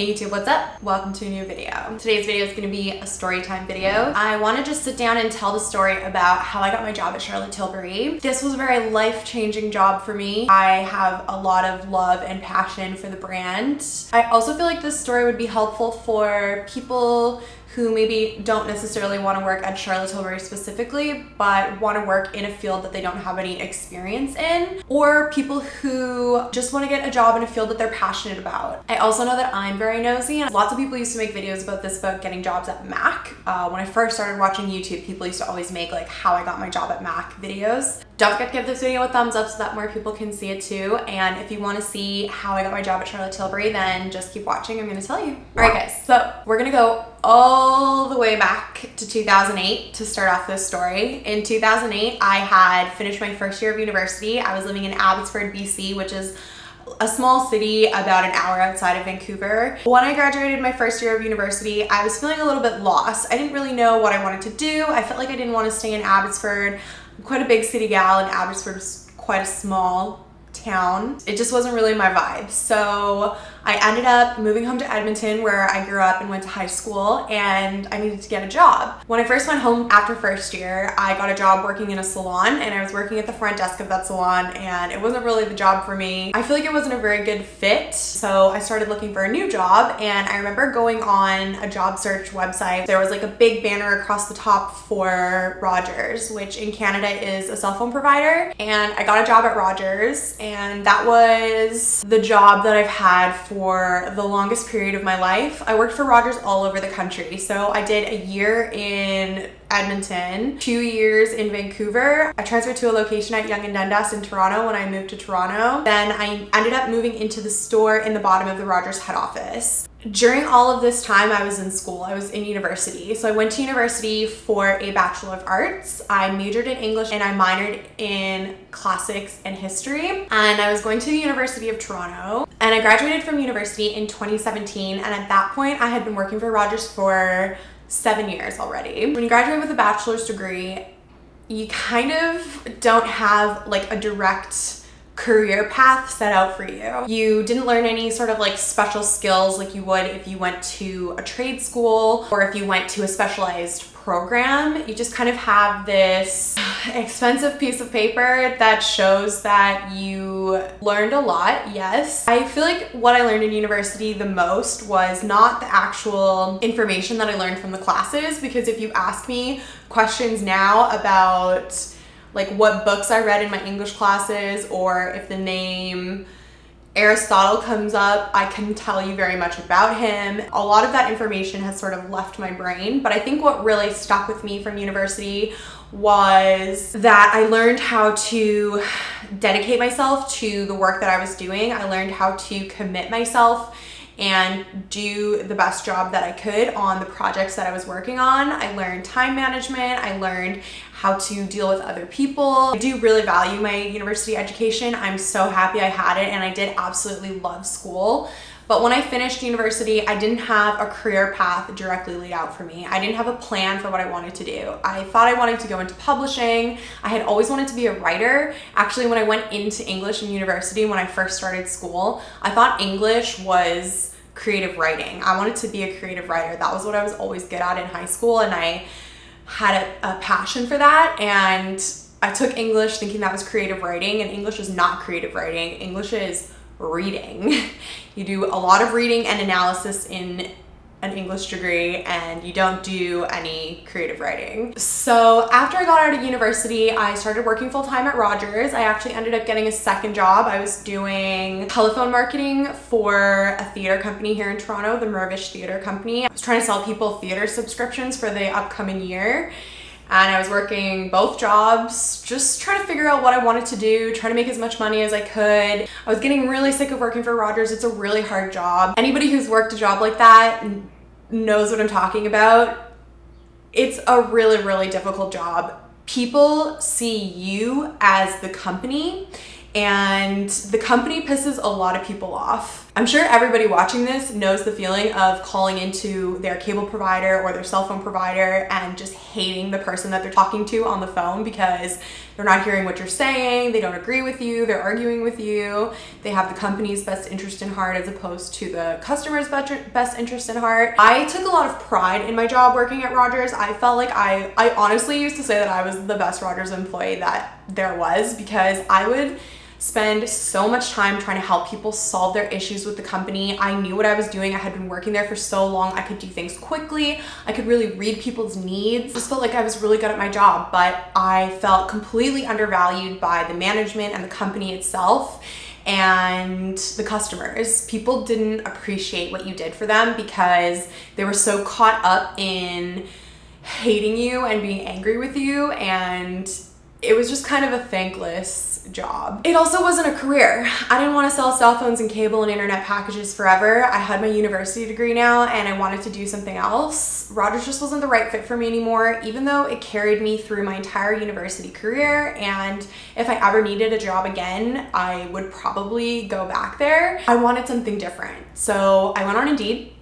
Hey YouTube, what's up? Welcome to a new video. Today's video is going to be a story time video. I want to just sit down and tell the story about how I got my job at Charlotte Tilbury. This was a very life-changing job for me. I have a lot of love and passion for the brand. I also feel like this story would be helpful for people who maybe don't necessarily want to work at Charlotte Tilbury specifically, but want to work in a field that they don't have any experience in, or people who just want to get a job in a field that they're passionate about. I also know that I'm very nosy, and lots of people used to make videos about this, about getting jobs at Mac. When I first started watching YouTube, people used to always make like how I got my job at Mac videos. Don't forget to give this video a thumbs up so that more people can see it too. And if you want to see how I got my job at Charlotte Tilbury, then just keep watching. I'm going to tell you. All right, guys. So we're going to go all the way back to 2008 to start off this story. In 2008, I had finished my first year of university. I was living in Abbotsford, BC, which is a small city about an hour outside of Vancouver. When I graduated my first year of university, I was feeling a little bit lost. I didn't really know what I wanted to do. I felt like I didn't want to stay in Abbotsford. I'm quite a big city gal, and Abbotsford is quite a small town. It just wasn't really my vibe. So I ended up moving home to Edmonton, where I grew up and went to high school, and I needed to get a job. When I first went home after first year, I got a job working in a salon, and I was working at the front desk of that salon, and it wasn't really the job for me. I feel like it wasn't a very good fit, so I started looking for a new job, and I remember going on a job search website. There was like a big banner across the top for Rogers, which in Canada is a cell phone provider, and I got a job at Rogers, and that was the job that I've had for the longest period of my life. I worked for Rogers all over the country. So I did a year in Edmonton, 2 years in Vancouver. I transferred to a location at Yonge and Dundas in Toronto when I moved to Toronto. Then I ended up moving into the store in the bottom of the Rogers head office. During all of this time, I was in school. I was in university. So I went to university for a Bachelor of Arts. I majored in English and I minored in classics and history. And I was going to the University of Toronto. And I graduated from university in 2017. And at that point, I had been working for Rogers for 7 years already. When you graduate with a bachelor's degree, you kind of don't have like a direct career path set out for you. You didn't learn any sort of like special skills like you would if you went to a trade school or if you went to a specialized program. You just kind of have this expensive piece of paper that shows that you learned a lot, yes. I feel like what I learned in university the most was not the actual information that I learned from the classes, because if you ask me questions now about like what books I read in my English classes, or if the name Aristotle comes up, I can tell you very much about him. A lot of that information has sort of left my brain, but I think what really stuck with me from university was that I learned how to dedicate myself to the work that I was doing. I learned how to commit myself and do the best job that I could on the projects that I was working on. I learned time management. I learned how to deal with other people. I do really value my university education. I'm so happy I had it, and I did absolutely love school. But when I finished university, I didn't have a career path directly laid out for me. I didn't have a plan for what I wanted to do. I thought I wanted to go into publishing. I had always wanted to be a writer. Actually, when I went into English in university, when I first started school, I thought English was creative writing. I wanted to be a creative writer. That was what I was always good at in high school, and I had a passion for that. And I took English thinking that was creative writing, and English is not creative writing. English is reading. You do a lot of reading and analysis in an English degree, and you don't do any creative writing. So after I got out of university, I started working full-time at Rogers. I actually ended up getting a second job. I was doing telephone marketing for a theater company here in Toronto, the Mirvish Theater Company. I was trying to sell people theater subscriptions for the upcoming year. And I was working both jobs, just trying to figure out what I wanted to do, trying to make as much money as I could. I was getting really sick of working for Rogers. It's a really hard job. Anybody who's worked a job like that knows what I'm talking about. It's a really, really difficult job. People see you as the company, and the company pisses a lot of people off. I'm sure everybody watching this knows the feeling of calling into their cable provider or their cell phone provider and just hating the person that they're talking to on the phone because they're not hearing what you're saying, they don't agree with you, they're arguing with you, they have the company's best interest in heart as opposed to the customer's best interest in heart. I took a lot of pride in my job working at Rogers. I felt like I honestly used to say that I was the best Rogers employee that there was, because I would spend so much time trying to help people solve their issues with the company. I knew what I was doing. I had been working there for so long. I could do things quickly. I could really read people's needs. I just felt like I was really good at my job, but I felt completely undervalued by the management and the company itself and the customers. People didn't appreciate what you did for them because they were so caught up in hating you and being angry with you, and it was just kind of a thankless job. It also wasn't a career. I didn't want to sell cell phones and cable and internet packages forever. I had my university degree now and I wanted to do something else. Rogers just wasn't the right fit for me anymore, even though it carried me through my entire university career, and if I ever needed a job again, I would probably go back there. I wanted something different. So I went on Indeed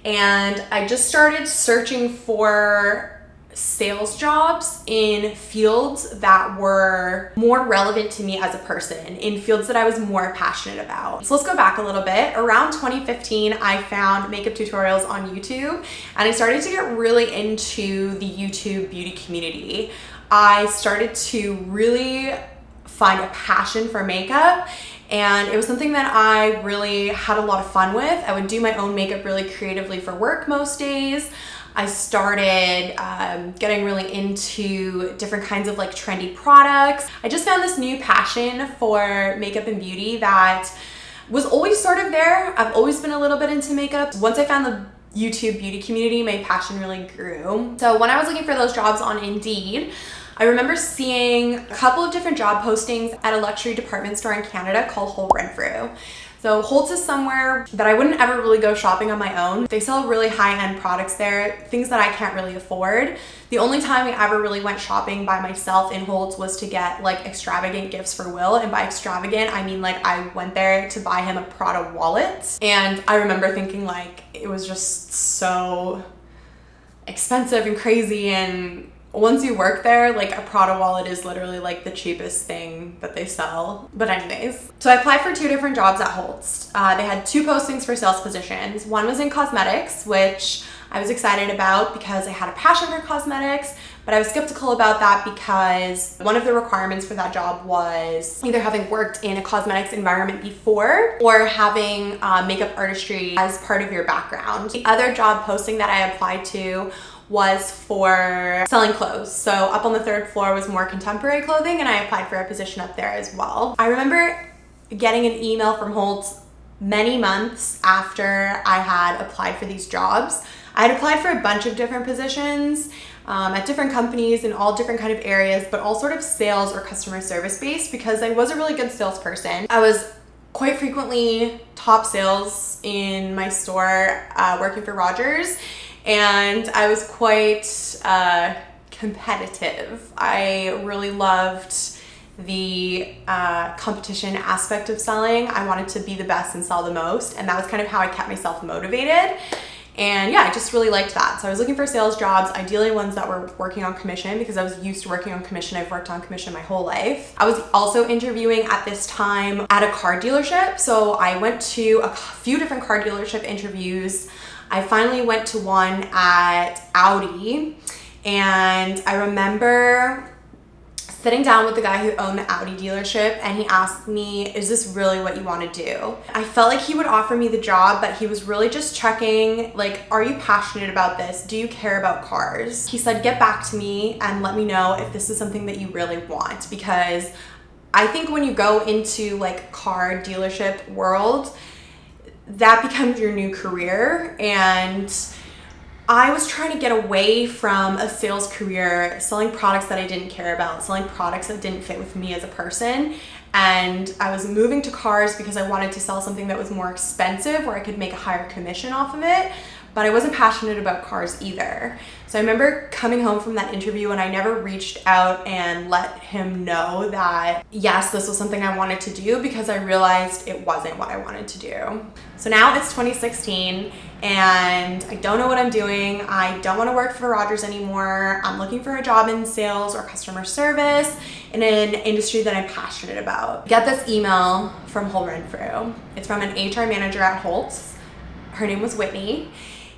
and I just started searching for sales jobs in fields that were more relevant to me as a person, in fields that I was more passionate about. So let's go back a little bit. Around 2015, I found makeup tutorials on YouTube and I started to get really into the YouTube beauty community. I started to really find a passion for makeup, and it was something that I really had a lot of fun with. I would do my own makeup really creatively for work most days. I started getting really into different kinds of like trendy products. I just found this new passion for makeup and beauty that was always sort of there. I've always been a little bit into makeup. Once I found the YouTube beauty community, my passion really grew. So when I was looking for those jobs on Indeed, I remember seeing a couple of different job postings at a luxury department store in Canada called Holt Renfrew. So Holt's is somewhere that I wouldn't ever really go shopping on my own. They sell really high-end products there, things that I can't really afford. The only time I ever really went shopping by myself in Holt's was to get like extravagant gifts for Will. And by extravagant, I mean like I went there to buy him a Prada wallet. And I remember thinking like it was just so expensive and crazy, and once you work there, like a Prada wallet is literally like the cheapest thing that they sell. But anyways, so I applied for 2 different jobs at Holt's. They had 2 postings for sales positions. One was in cosmetics, which I was excited about because I had a passion for cosmetics, but I was skeptical about that because one of the requirements for that job was either having worked in a cosmetics environment before or having makeup artistry as part of your background. The other job posting that I applied to was for selling clothes. So up on the 3rd floor was more contemporary clothing, and I applied for a position up there as well. I remember getting an email from Holt many months after I had applied for these jobs. I had applied for a bunch of different positions at different companies in all different kind of areas, but all sort of sales or customer service based, because I was a really good salesperson. I was quite frequently top sales in my store working for Rogers, and I was quite competitive. I really loved the competition aspect of selling. I wanted to be the best and sell the most, and that was kind of how I kept myself motivated. And yeah, I just really liked that. So I was looking for sales jobs, ideally ones that were working on commission, because I was used to working on commission. I've worked on commission my whole life. I was also interviewing at this time at a car dealership. So I went to a few different car dealership interviews. I finally went to one at Audi, and I remember sitting down with the guy who owned the Audi dealership, and he asked me, is this really what you want to do? I felt like he would offer me the job, but he was really just checking, like, are you passionate about this? Do you care about cars? He said, get back to me and let me know if this is something that you really want, because I think when you go into like car dealership world, that becomes your new career. And I was trying to get away from a sales career, selling products that I didn't care about, selling products that didn't fit with me as a person. And I was moving to cars because I wanted to sell something that was more expensive, where I could make a higher commission off of it. but I wasn't passionate about cars either. So I remember coming home from that interview and I never reached out and let him know that yes, this was something I wanted to do, because I realized it wasn't what I wanted to do. So now it's 2016 and I don't know what I'm doing. I don't want to work for Rogers anymore. I'm looking for a job in sales or customer service in an industry that I'm passionate about. Get this email from Holt Renfrew. It's from an HR manager at Holt's. Her name was Whitney.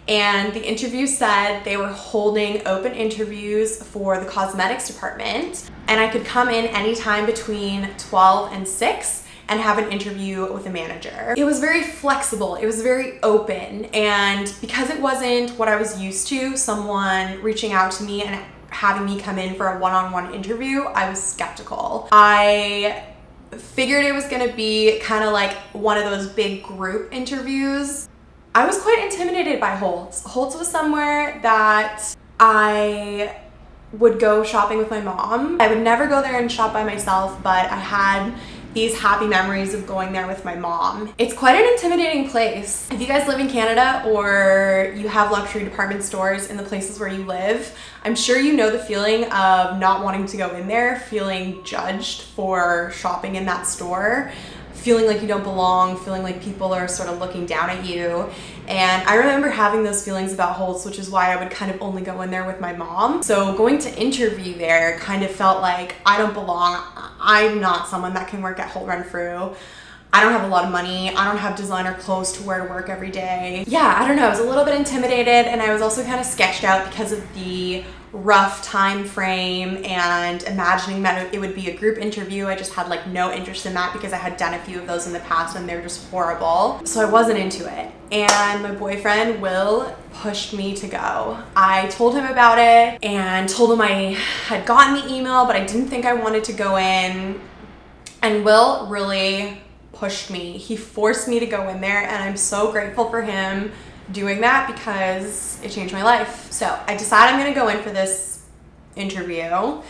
And the interview said they were holding open interviews for the cosmetics department, and I could come in anytime between 12 and 6 and have an interview with a manager. It was very flexible, it was very open, and because it wasn't what I was used to, someone reaching out to me and having me come in for a one-on-one interview, I was skeptical. I figured it was gonna be kind of like one of those big group interviews. I was quite intimidated by Holt's. Holt's was somewhere that I would go shopping with my mom. I would never go there and shop by myself, but I had these happy memories of going there with my mom. It's quite an intimidating place. If you guys live in Canada or you have luxury department stores in the places where you live, I'm sure you know the feeling of not wanting to go in there, feeling judged for shopping in that store, feeling like you don't belong, feeling like people are sort of looking down at you. And I remember having those feelings about Holt's, which is why I would kind of only go in there with my mom. So going to interview there kind of felt like I don't belong. I'm not someone that can work at Holt Renfrew. I don't have a lot of money. I don't have designer clothes to wear to work every day. Yeah, I don't know. I was a little bit intimidated, and I was also kind of sketched out because of the rough time frame and imagining that it would be a group interview. I just had like no interest in that because I had done a few of those in the past and they're just horrible. So I wasn't into it. And my boyfriend, Will, pushed me to go. I told him about it and told him I had gotten the email, but I didn't think I wanted to go in. And Will really pushed me. He forced me to go in there, and I'm so grateful for him doing that because it changed my life. So I decided I'm gonna go in for this interview.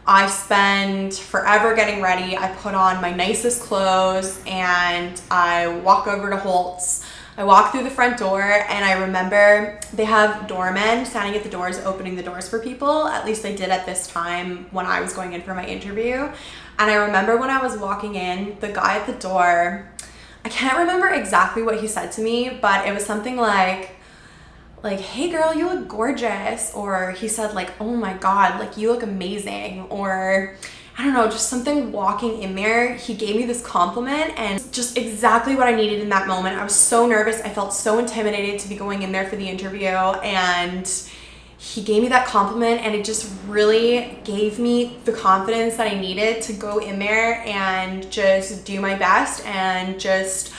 I spend forever getting ready. I put on my nicest clothes and I walk over to Holt's. I walk through the front door and I remember they have doormen standing at the doors opening the doors for people. At least they did at this time when I was going in for my interview. And I remember when I was walking in, the guy at the door, I can't remember exactly what he said to me, but it was something like, hey girl, you look gorgeous. Or he said like, oh my God, like you look amazing. Or I don't know, just something walking in there. He gave me this compliment and just exactly what I needed in that moment. I was so nervous. I felt so intimidated to be going in there for the interview, and he gave me that compliment and it just really gave me the confidence that I needed to go in there and just do my best and just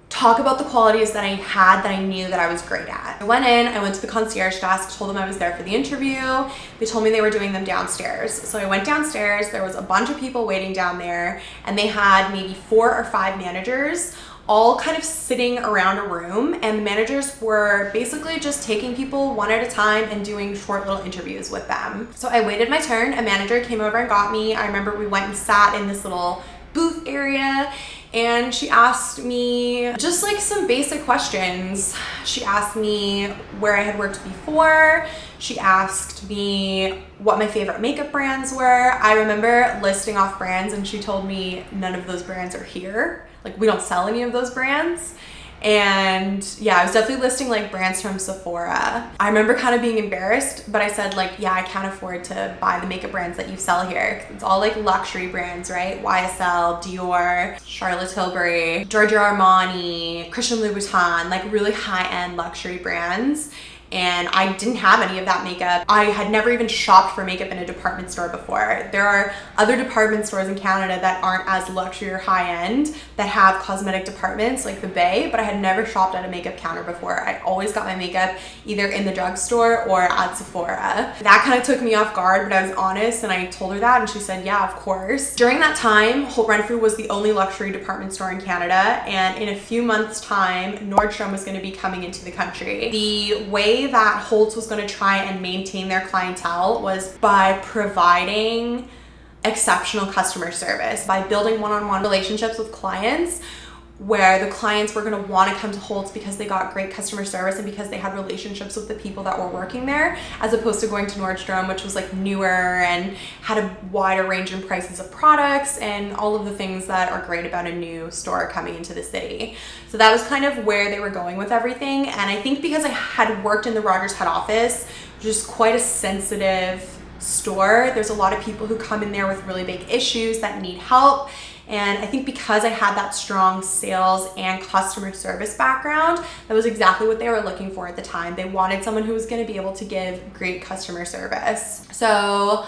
talk about the qualities that I had that I knew that I was great at. I went in, I went to the concierge desk, told them I was there for the interview. They told me they were doing them downstairs. So I went downstairs, there was a bunch of people waiting down there, and they had maybe 4 or 5 managers all kind of sitting around a room, and the managers were basically just taking people one at a time and doing short little interviews with them. So I waited my turn. A manager came over and got me. I remember we went and sat in this little booth area, and she asked me just like some basic questions. She asked me where I had worked before. She asked me what my favorite makeup brands were. I remember listing off brands and she told me none of those brands are here. Like, we don't sell any of those brands. And yeah, I was definitely listing like brands from Sephora. I remember kind of being embarrassed, but I said like, yeah, I can't afford to buy the makeup brands that you sell here. It's all like luxury brands, right? YSL, Dior, Charlotte Tilbury, Giorgio Armani, Christian Louboutin, like really high-end luxury brands. And I didn't have any of that makeup. I had never even shopped for makeup in a department store before. There are other department stores in Canada that aren't as luxury or high-end that have cosmetic departments like the Bay, but I had never shopped at a makeup counter before. I always got my makeup either in the drugstore or at Sephora. That kind of took me off guard, but I was honest and I told her that, and she said, yeah, of course. During that time, Holt Renfrew was the only luxury department store in Canada, and in a few months' time, Nordstrom was going to be coming into the country. The way that Holt's was going to try and maintain their clientele was by providing exceptional customer service, by building one-on-one relationships with clients where the clients were going to want to come to Holt's because they got great customer service and because they had relationships with the people that were working there, as opposed to going to Nordstrom, which was like newer and had a wider range in prices of products and all of the things that are great about a new store coming into the city. So that was kind of where they were going with everything. And I think because I had worked in the Rogers head office, which is quite a sensitive store, there's a lot of people who come in there with really big issues that need help. And I think because I had that strong sales and customer service background, that was exactly what they were looking for at the time. They wanted someone who was going to be able to give great customer service. So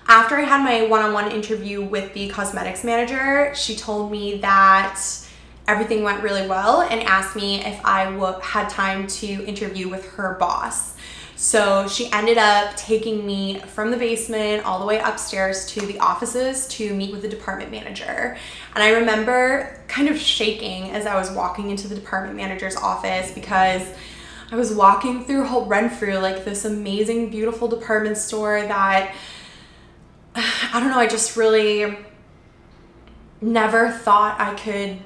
after I had my one-on-one interview with the cosmetics manager, she told me that everything went really well and asked me if I had time to interview with her boss. So she ended up taking me from the basement all the way upstairs to the offices to meet with the department manager. And I remember kind of shaking as I was walking into the department manager's office because I was walking through Holt Renfrew, like this amazing, beautiful department store that, I don't know, I just really never thought I could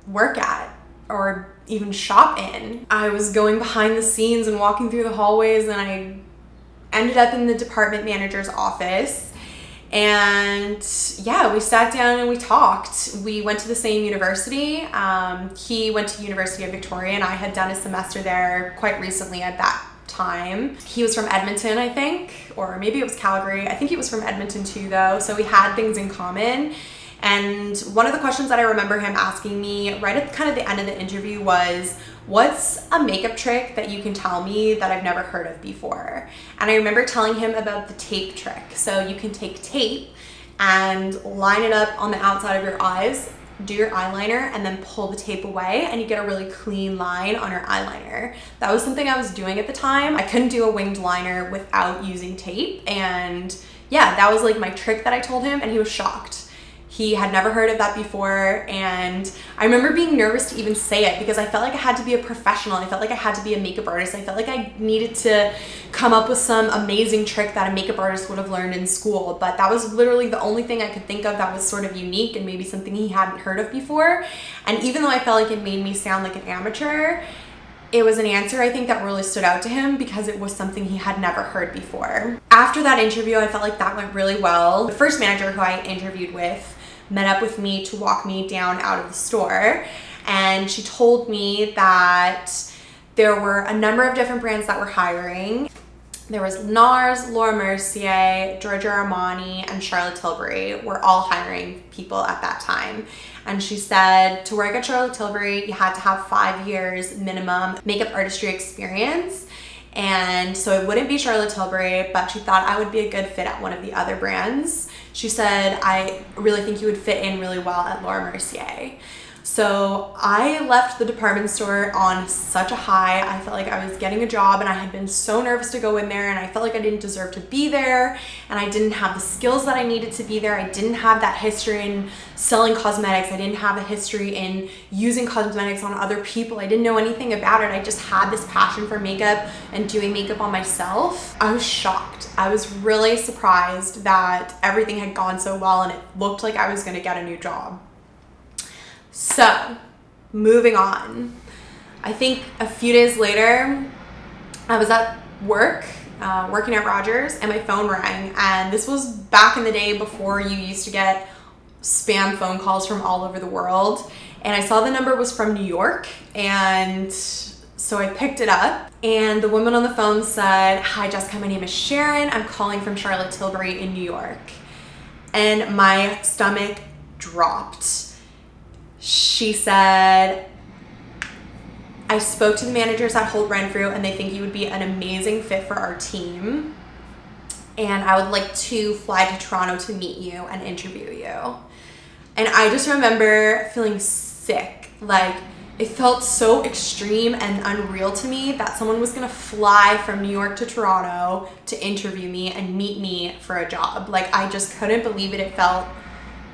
work at or even shop in. I was going behind the scenes and walking through the hallways, and I ended up in the department manager's office. And yeah, we sat down and we talked. We went to the same university. He went to University of Victoria, and I had done a semester there quite recently at that time. He was from Edmonton, I think, or maybe it was Calgary. I think he was from Edmonton too, though. So we had things in common. And one of the questions that I remember him asking me right at kind of the end of the interview was, what's a makeup trick that you can tell me that I've never heard of before? And I remember telling him about the tape trick. So you can take tape and line it up on the outside of your eyes, do your eyeliner, and then pull the tape away, and you get a really clean line on your eyeliner. That was something I was doing at the time. I couldn't do a winged liner without using tape. And yeah, that was like my trick that I told him, and he was shocked. He had never heard of that before, and I remember being nervous to even say it because I felt like I had to be a professional. I felt like I had to be a makeup artist. I felt like I needed to come up with some amazing trick that a makeup artist would have learned in school, but that was literally the only thing I could think of that was sort of unique and maybe something he hadn't heard of before. And even though I felt like it made me sound like an amateur, it was an answer I think that really stood out to him because it was something he had never heard before. After that interview, I felt like that went really well. The first manager who I interviewed with met up with me to walk me down out of the store, and she told me that there were a number of different brands that were hiring. There was NARS, Laura Mercier, Giorgio Armani, and Charlotte Tilbury were all hiring people at that time. And she said to work at Charlotte Tilbury, you had to have 5 years minimum makeup artistry experience. And so it wouldn't be Charlotte Tilbury, but she thought I would be a good fit at one of the other brands. She said, I really think you would fit in really well at Laura Mercier. So I left the department store on such a high. I felt like I was getting a job, and I had been so nervous to go in there, and I felt like I didn't deserve to be there, and I didn't have the skills that I needed to be there. I didn't have that history in selling cosmetics. I didn't have a history in using cosmetics on other people. I didn't know anything about it. I just had this passion for makeup and doing makeup on myself. I was shocked. I was really surprised that everything had gone so well, and it looked like I was going to get a new job. So, moving on. I think a few days later, I was at work, working at Rogers, and my phone rang. And this was back in the day before you used to get spam phone calls from all over the world. And I saw the number was from New York, and so I picked it up. And the woman on the phone said, "Hi Jessica, my name is Sharon. I'm calling from Charlotte Tilbury in New York." And my stomach dropped. She said, I spoke to the managers at Holt Renfrew, and they think you would be an amazing fit for our team. And I would like to fly to Toronto to meet you and interview you. And I just remember feeling sick. Like, it felt so extreme and unreal to me that someone was gonna fly from New York to Toronto to interview me and meet me for a job. Like, I just couldn't believe it. It felt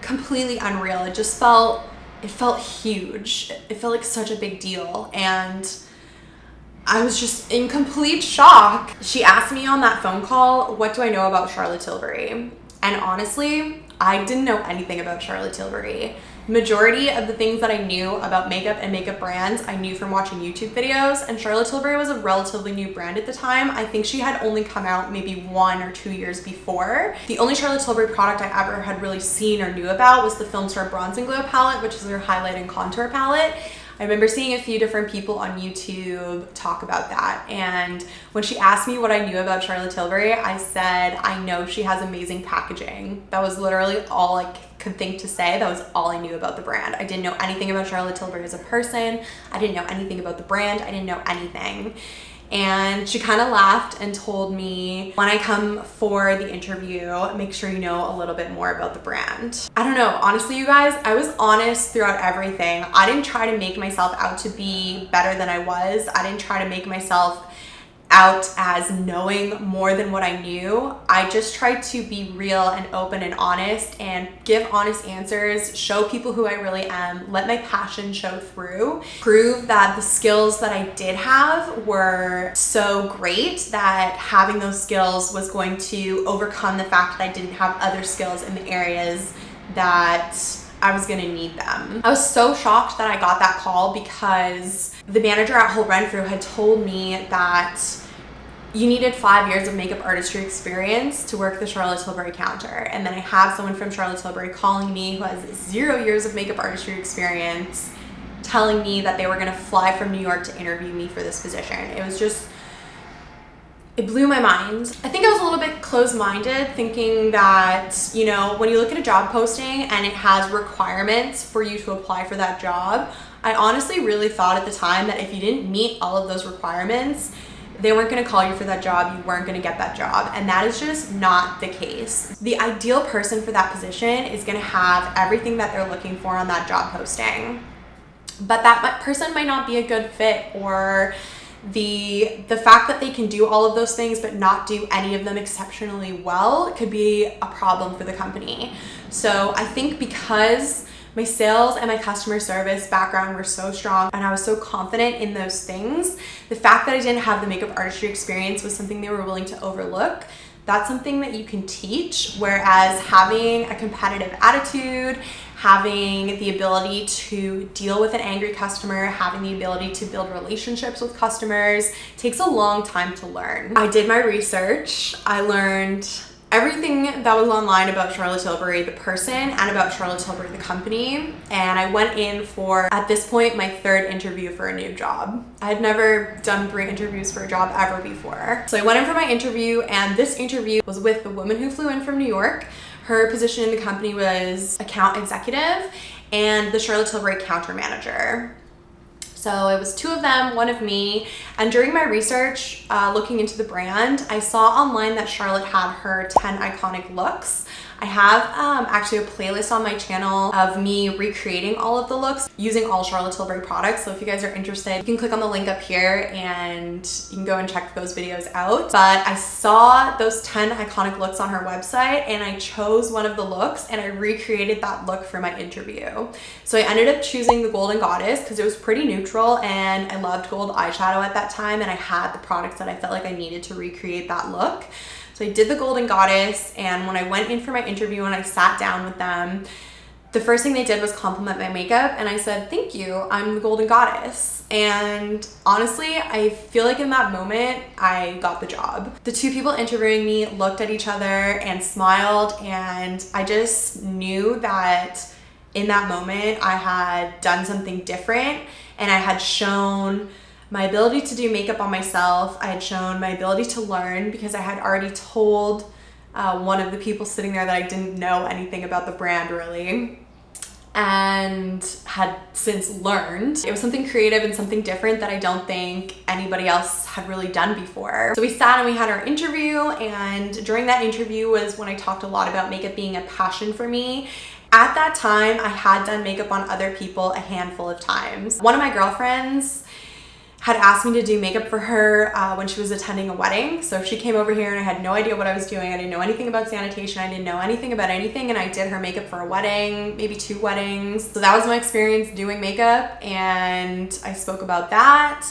completely unreal. It felt huge. It felt like such a big deal. And I was just in complete shock. She asked me on that phone call, what do I know about Charlotte Tilbury? And honestly, I didn't know anything about Charlotte Tilbury. Majority of the things that I knew about makeup and makeup brands, I knew from watching YouTube videos, and Charlotte Tilbury was a relatively new brand at the time. I think she had only come out maybe 1 or 2 years before. The only Charlotte Tilbury product I ever had really seen or knew about was the Film Star Bronze and Glow palette, which is their highlight and contour palette. I remember seeing a few different people on YouTube talk about that, and when she asked me what I knew about Charlotte Tilbury, I said, I know she has amazing packaging. That was literally all I could think to say. That was all I knew about the brand. I didn't know anything about Charlotte Tilbury as a person. I didn't know anything about the brand. I didn't know anything. And she kind of laughed and told me, when I come for the interview, make sure you know a little bit more about the brand. I don't know, honestly, you guys, I was honest throughout everything. I didn't try to make myself out to be better than I was. I didn't try to make myself out as knowing more than what I knew. I just tried to be real and open and honest and give honest answers, show people who I really am, let my passion show through, prove that the skills that I did have were so great that having those skills was going to overcome the fact that I didn't have other skills in the areas that I was gonna need them. I was so shocked that I got that call because the manager at Holt Renfrew had told me that you needed 5 years of makeup artistry experience to work the Charlotte Tilbury counter. And then I had someone from Charlotte Tilbury calling me who has 0 years of makeup artistry experience, telling me that they were gonna fly from New York to interview me for this position. It was just, it blew my mind. I think I was a little bit closed-minded, thinking that, you know, when you look at a job posting and it has requirements for you to apply for that job, I honestly really thought at the time that if you didn't meet all of those requirements, they weren't gonna call you for that job, you weren't gonna get that job. And that is just not the case. The ideal person for that position is gonna have everything that they're looking for on that job posting. But that person might not be a good fit, or the fact that they can do all of those things but not do any of them exceptionally well could be a problem for the company. So I think because my sales and my customer service background were so strong and I was so confident in those things, the fact that I didn't have the makeup artistry experience was something they were willing to overlook. That's something that you can teach, whereas having a competitive attitude, having the ability to deal with an angry customer, having the ability to build relationships with customers takes a long time to learn. I did my research. I learned everything that was online about Charlotte Tilbury, the person, and about Charlotte Tilbury, the company. And I went in for, at this point, my 3rd interview for a new job. I had never done 3 interviews for a job ever before. So I went in for my interview, and this interview was with the woman who flew in from New York. Her position in the company was account executive and the Charlotte Tilbury counter manager. So it was 2 of them, 1 of me. And during my research, looking into the brand, I saw online that Charlotte had her 10 iconic looks. I have actually a playlist on my channel of me recreating all of the looks using all Charlotte Tilbury products. So if you guys are interested, you can click on the link up here and you can go and check those videos out. But I saw those 10 iconic looks on her website and I chose one of the looks and I recreated that look for my interview. So I ended up choosing the Golden Goddess because it was pretty neutral and I loved gold eyeshadow at that time and I had the products that I felt like I needed to recreate that look. So I did the Golden Goddess, and when I went in for my interview and I sat down with them, the first thing they did was compliment my makeup, and I said, thank you, I'm the Golden Goddess. And honestly, I feel like in that moment, I got the job. The 2 people interviewing me looked at each other and smiled, and I just knew that in that moment, I had done something different, and I had shown my ability to do makeup on myself. I had shown my ability to learn because I had already told one of the people sitting there that I didn't know anything about the brand really, and had since learned. It was something creative and something different that I don't think anybody else had really done before. So we sat and we had our interview, and during that interview was when I talked a lot about makeup being a passion for me. At that time, I had done makeup on other people a handful of times. One of my girlfriends had asked me to do makeup for her when she was attending a wedding. So she came over here and I had no idea what I was doing. I didn't know anything about sanitation. I didn't know anything about anything, and I did her makeup for a wedding, maybe 2 weddings. So that was my experience doing makeup, and I spoke about that.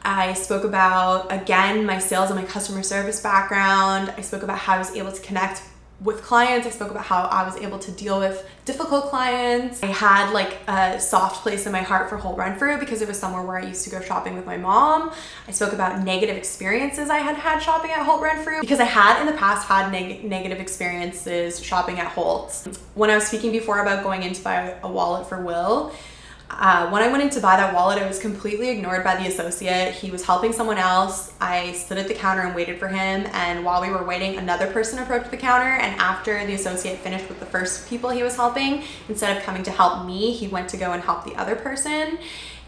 I spoke about, again, my sales and my customer service background. I spoke about how I was able to connect with clients. I spoke about how I was able to deal with difficult clients. I had like a soft place in my heart for Holt Renfrew because it was somewhere where I used to go shopping with my mom. I spoke about negative experiences I had had shopping at Holt Renfrew because I had in the past had negative experiences shopping at Holt's. When I was speaking before about going in to buy a wallet for Will, when I went in to buy that wallet, I was completely ignored by the associate. He was helping someone else. I stood at the counter and waited for him. And while we were waiting, another person approached the counter. And after the associate finished with the first people he was helping, instead of coming to help me, he went to go and help the other person.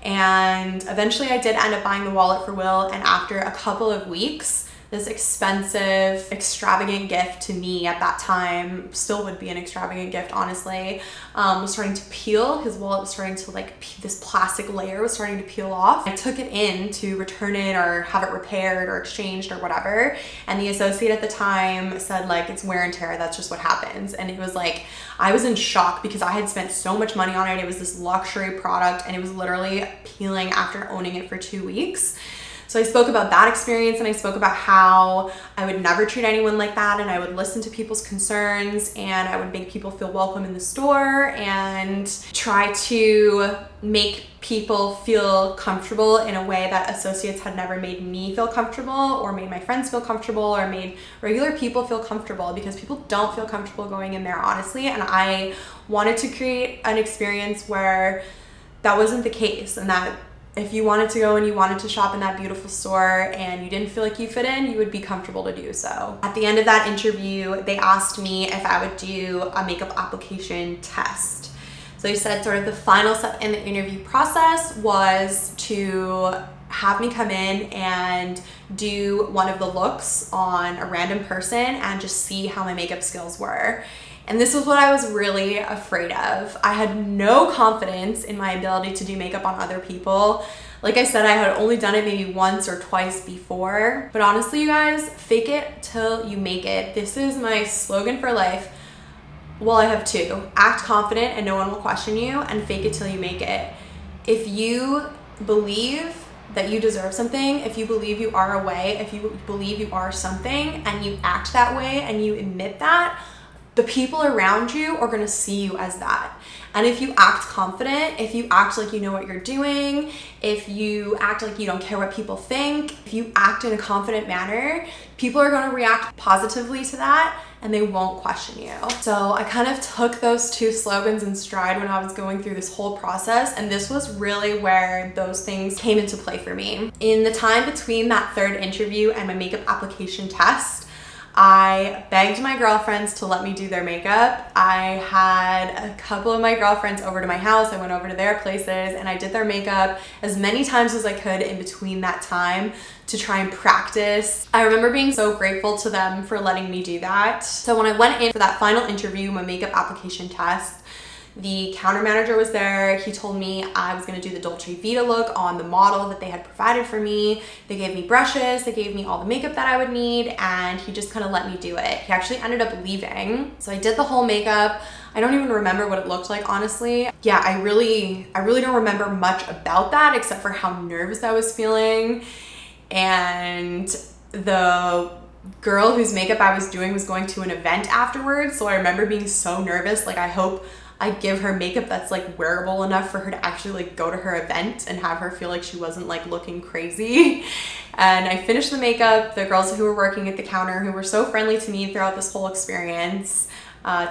And eventually I did end up buying the wallet for Will. And after a couple of weeks, this expensive, extravagant gift to me at that time, still would be an extravagant gift, honestly, was starting to peel. His wallet was starting to like, this plastic layer was starting to peel off. I took it in to return it or have it repaired or exchanged or whatever. And the associate at the time said like, it's wear and tear, that's just what happens. And it was like, I was in shock because I had spent so much money on it. It was this luxury product and it was literally peeling after owning it for 2 weeks. So I spoke about that experience and I spoke about how I would never treat anyone like that and I would listen to people's concerns and I would make people feel welcome in the store and try to make people feel comfortable in a way that associates had never made me feel comfortable or made my friends feel comfortable or made regular people feel comfortable, because people don't feel comfortable going in there, honestly. And I wanted to create an experience where that wasn't the case, and that if you wanted to go and you wanted to shop in that beautiful store and you didn't feel like you fit in, you would be comfortable to do so. At the end of that interview, they asked me if I would do a makeup application test. So they said sort of the final step in the interview process was to have me come in and do one of the looks on a random person and just see how my makeup skills were. And this was what I was really afraid of. I had no confidence in my ability to do makeup on other people. Like I said, I had only done it maybe once or twice before. But honestly, you guys, fake it till you make it. This is my slogan for life. Well, I have two. Act confident and no one will question you, and fake it till you make it. If you believe that you deserve something, if you believe you are a way, if you believe you are something, and you act that way and you admit that, the people around you are gonna see you as that. And if you act confident, if you act like you know what you're doing, if you act like you don't care what people think, if you act in a confident manner, people are gonna react positively to that and they won't question you. So I kind of took those two slogans in stride when I was going through this whole process, and this was really where those things came into play for me. In the time between that third interview and my makeup application test, I begged my girlfriends to let me do their makeup. I had a couple of my girlfriends over to my house. I went over to their places and I did their makeup as many times as I could in between that time to try and practice. I remember being so grateful to them for letting me do that. So when I went in for that final interview, my makeup application test, the counter manager was there. He told me I was gonna do the Dolce Vita look on the model that they had provided for me. They gave me brushes, they gave me all the makeup that I would need, and he just kind of let me do it. He actually ended up leaving. So I did the whole makeup. I don't even remember what it looked like, honestly. Yeah, I really don't remember much about that except for how nervous I was feeling. And the girl whose makeup I was doing was going to an event afterwards. So I remember being so nervous. Like, I hope I give her makeup that's like wearable enough for her to actually like go to her event and have her feel like she wasn't like looking crazy. And I finished the makeup. The girls who were working at the counter, who were so friendly to me throughout this whole experience,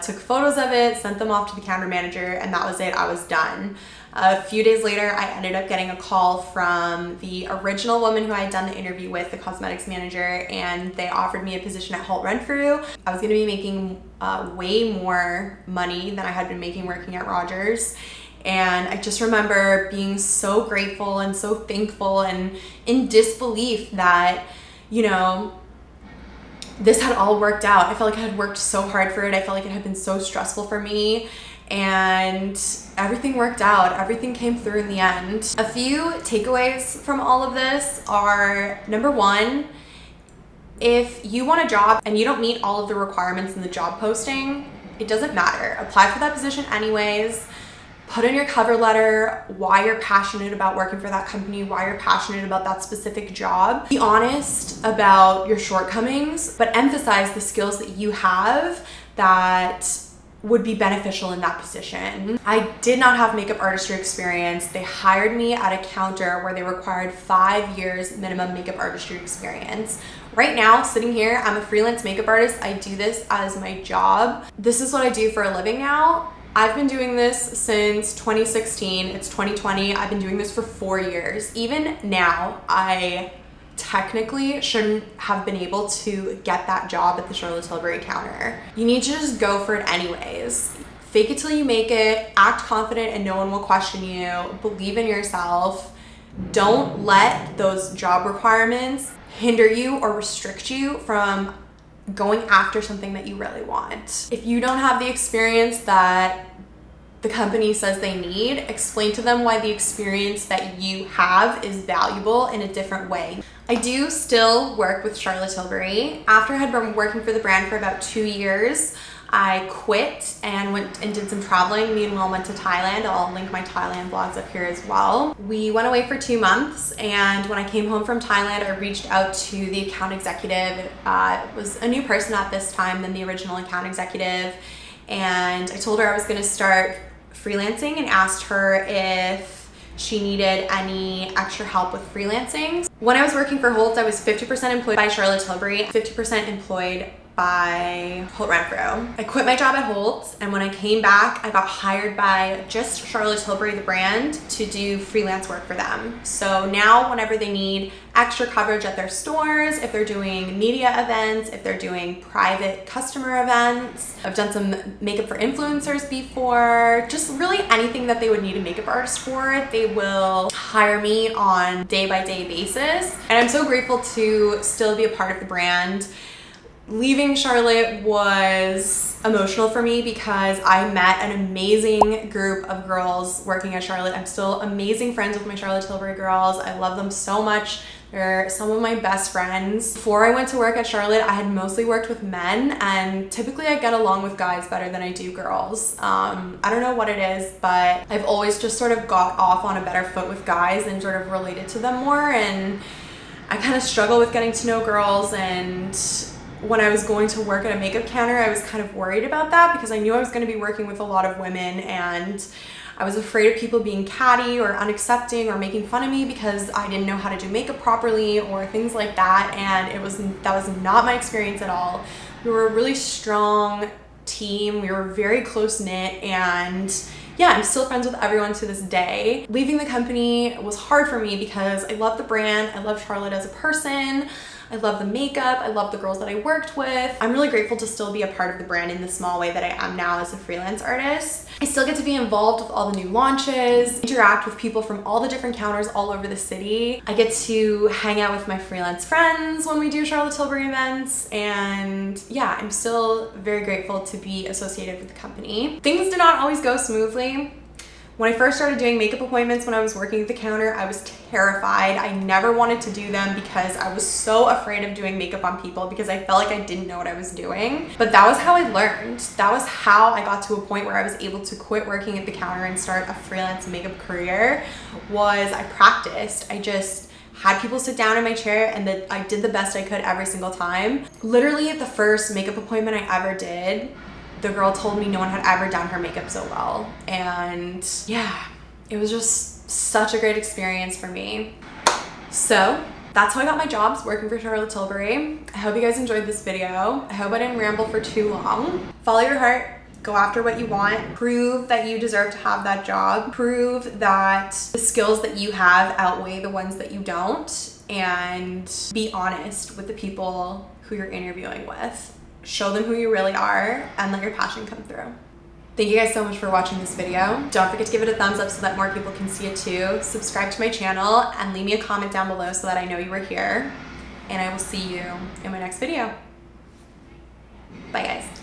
took photos of it, sent them off to the counter manager, and that was it. I was done. A few days later, I ended up getting a call from the original woman who I had done the interview with, the cosmetics manager, and they offered me a position at Holt Renfrew. I was gonna be making way more money than I had been making working at Rogers. And I just remember being so grateful and so thankful and in disbelief that, you know, this had all worked out. I felt like I had worked so hard for it. I felt like it had been so stressful for me. And everything worked out. Everything came through in the end. A few takeaways from all of this are, number one, if you want a job and you don't meet all of the requirements in the job posting, it doesn't matter. Apply for that position anyways. Put in your cover letter why you're passionate about working for that company, why you're passionate about that specific job. Be honest about your shortcomings, but emphasize the skills that you have that would be beneficial in that position. I did not have makeup artistry experience. They hired me at a counter where they required 5 years minimum makeup artistry experience. Right now, sitting here, I'm a freelance makeup artist. I do this as my job. This is what I do for a living now. I've been doing this since 2016. It's 2020. I've been doing this for 4 years. Even now, I technically shouldn't have been able to get that job at the Charlotte Tilbury counter. You need to just go for it anyways. Fake it till you make it, act confident and no one will question you, believe in yourself. Don't let those job requirements hinder you or restrict you from going after something that you really want. If you don't have the experience that the company says they need, explain to them why the experience that you have is valuable in a different way. I do still work with Charlotte Tilbury. After I had been working for the brand for about 2 years, I quit and went and did some traveling. Me and Will went to Thailand. I'll link my Thailand vlogs up here as well. We went away for 2 months, and when I came home from Thailand, I reached out to the account executive. It was a new person at this time than the original account executive, and I told her I was gonna start freelancing and asked her if she needed any extra help with freelancing. When I was working for Holt, I was 50% employed by Charlotte Tilbury, 50% employed by Holt Renfrew. I quit my job at Holt, and when I came back, I got hired by just Charlotte Tilbury, the brand, to do freelance work for them. So now whenever they need extra coverage at their stores, if they're doing media events, if they're doing private customer events, I've done some makeup for influencers before, just really anything that they would need a makeup artist for, they will hire me on day-by-day basis. And I'm so grateful to still be a part of the brand. Leaving Charlotte was emotional for me because I met an amazing group of girls working at Charlotte. I'm still amazing friends with my Charlotte Tilbury girls. I love them so much. They're some of my best friends. Before I went to work at Charlotte, I had mostly worked with men, and typically I get along with guys better than I do girls. I don't know what it is, but I've always just sort of got off on a better foot with guys and sort of related to them more, and I kind of struggle with getting to know girls. And when I was going to work at a makeup counter, I was kind of worried about that because I knew I was going to be working with a lot of women, and I was afraid of people being catty or unaccepting or making fun of me because I didn't know how to do makeup properly or things like that, and that was not my experience at all. We were a really strong team. We were very close-knit, and yeah, I'm still friends with everyone to this day. Leaving the company was hard for me because I love the brand, I love Charlotte as a person, I love the makeup, I love the girls that I worked with. I'm really grateful to still be a part of the brand in the small way that I am now as a freelance artist. I still get to be involved with all the new launches, interact with people from all the different counters all over the city. I get to hang out with my freelance friends when we do Charlotte Tilbury events, and yeah, I'm still very grateful to be associated with the company. Things did not always go smoothly. When I first started doing makeup appointments when I was working at the counter, I was terrified. I never wanted to do them because I was so afraid of doing makeup on people because I felt like I didn't know what I was doing. But that was how I learned. That was how I got to a point where I was able to quit working at the counter and start a freelance makeup career. Was I practiced. I just had people sit down in my chair and that I did the best I could every single time. Literally the first makeup appointment I ever did, the girl told me no one had ever done her makeup so well. And yeah, it was just such a great experience for me. So that's how I got my jobs working for Charlotte Tilbury. I hope you guys enjoyed this video. I hope I didn't ramble for too long. Follow your heart. Go after what you want. Prove that you deserve to have that job. Prove that the skills that you have outweigh the ones that you don't. And be honest with the people who you're interviewing with. Show them who you really are and let your passion come through. Thank you guys so much for watching this video. Don't forget to give it a thumbs up so that more people can see it too. Subscribe to my channel and leave me a comment down below so that I know you were here. And I will see you in my next video. Bye guys.